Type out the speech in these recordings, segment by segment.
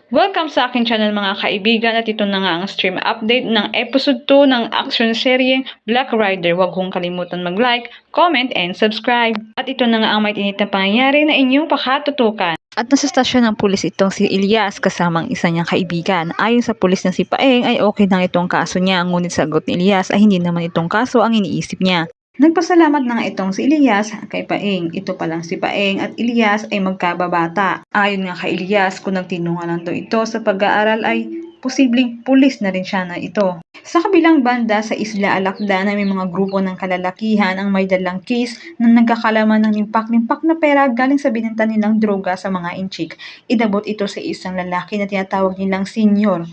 Welcome sa aking channel mga kaibigan at ito na nga ang stream update ng episode 2 ng action seryeng Black Rider. Huwag kong kalimutan mag-like, comment, and subscribe. At ito na nga ang may tinit na pangyayari na inyong pakatutukan. At nasa stasyon ng pulis itong si Elias kasama ang isa niyang kaibigan. Ayon sa pulis na si Paeng ay okay lang itong kaso niya, ngunit sagot ni Elias ay hindi naman itong kaso ang iniisip niya. Nagpasalamat na nga itong si Elias kay Paeng. Ito pa lang si Paeng at Elias ay magkababata. Ayon nga kay Elias, kung nagtinungan lang daw ito sa pag-aaral ay posibleng pulis na rin siya na ito. Sa kabilang banda sa Isla Alakda na may mga grupo ng kalalakihan ang may dalang case na nagkakalaman ng limpak-limpak na pera galing sa binenta nilang droga sa mga inchik. Inabot ito sa isang lalaki na tinatawag nilang senior.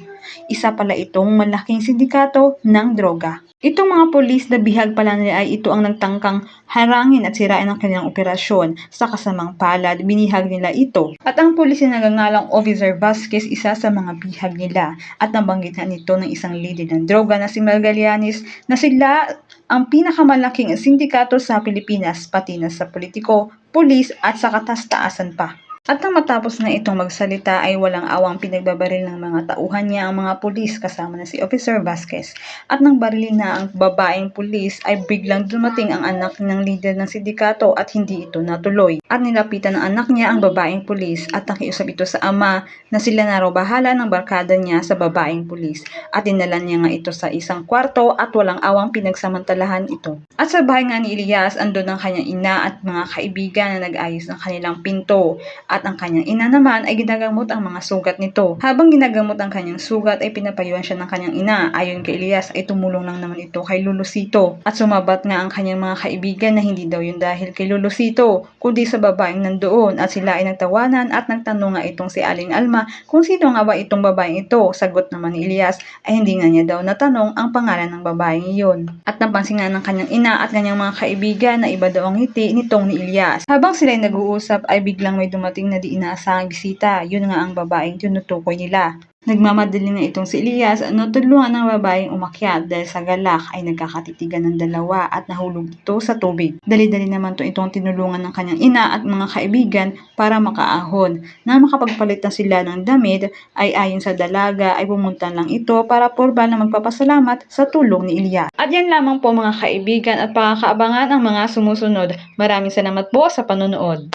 Isa pala itong malaking sindikato ng droga. Itong mga polis na bihag pala nila ay ito ang nagtangkang harangin at sirain ang kanilang operasyon. Sa kasamang palad, binihag nila ito. At ang polis na nagangalang Officer Vasquez, isa sa mga bihag nila. At nabanggit na nito ng isang leader ng droga na si Magallanes na sila ang pinakamalaking sindikato sa Pilipinas, pati na sa politiko, pulis at sa katas-taasan pa. At nang matapos na itong magsalita ay walang awang pinagbabaril ng mga tauhan niya ang mga pulis kasama na si Officer Vasquez. At nang barilin na ang babaeng pulis ay biglang dumating ang anak ng leader ng sindikato at hindi ito natuloy. At nilapitan ng anak niya ang babaeng pulis at nakiusap ito sa ama na sila na raw bahala ng barkada niya sa babaeng pulis. At dinala niya nga ito sa isang kwarto at walang awang pinagsamantalahan ito. At sa bahay nga ni Elias andun ang kanyang ina at mga kaibigan na nag-ayos ng kanilang pinto. At ang kanyang ina naman ay ginagamot ang mga sugat nito. Habang ginagamot ang kanyang sugat ay pinapayuhan siya ng kanyang ina. Ayon kay Elias ay tumulong lang naman ito kay Lulusito. At sumabat nga ang kanyang mga kaibigan na hindi daw yun dahil kay Lulusito, kundi sa babaeng nandoon. At sila ay nagtawanan at nagtanong nga itong si Aling Alma kung sino nga ba itong babaeng ito. Sagot naman ni Elias ay hindi nga niya daw natanong ang pangalan ng babaeng iyon. At napansin nga ng kanyang ina at kanyang mga kaibigan na iba daw ang ngiti nitong ni Elias. Habang sila ay nag-uusap ay biglang may dumating na di inaasahang bisita. Yun nga ang babaeng tinutukoy nila. Nagmamadali na itong si Elias na tulungan ng babaeng umakyat dahil sa galak ay nagkakatitigan ng dalawa at nahulog ito sa tubig. Dali-dali naman itong tinulungan ng kanyang ina at mga kaibigan para makaahon. Na makapagpalit na sila ng damit ay ayon sa dalaga ay pumunta lang ito para porba na magpapasalamat sa tulong ni Elias. At yan lamang po mga kaibigan at pakakaabangan ang mga sumusunod. Maraming salamat po sa panonood.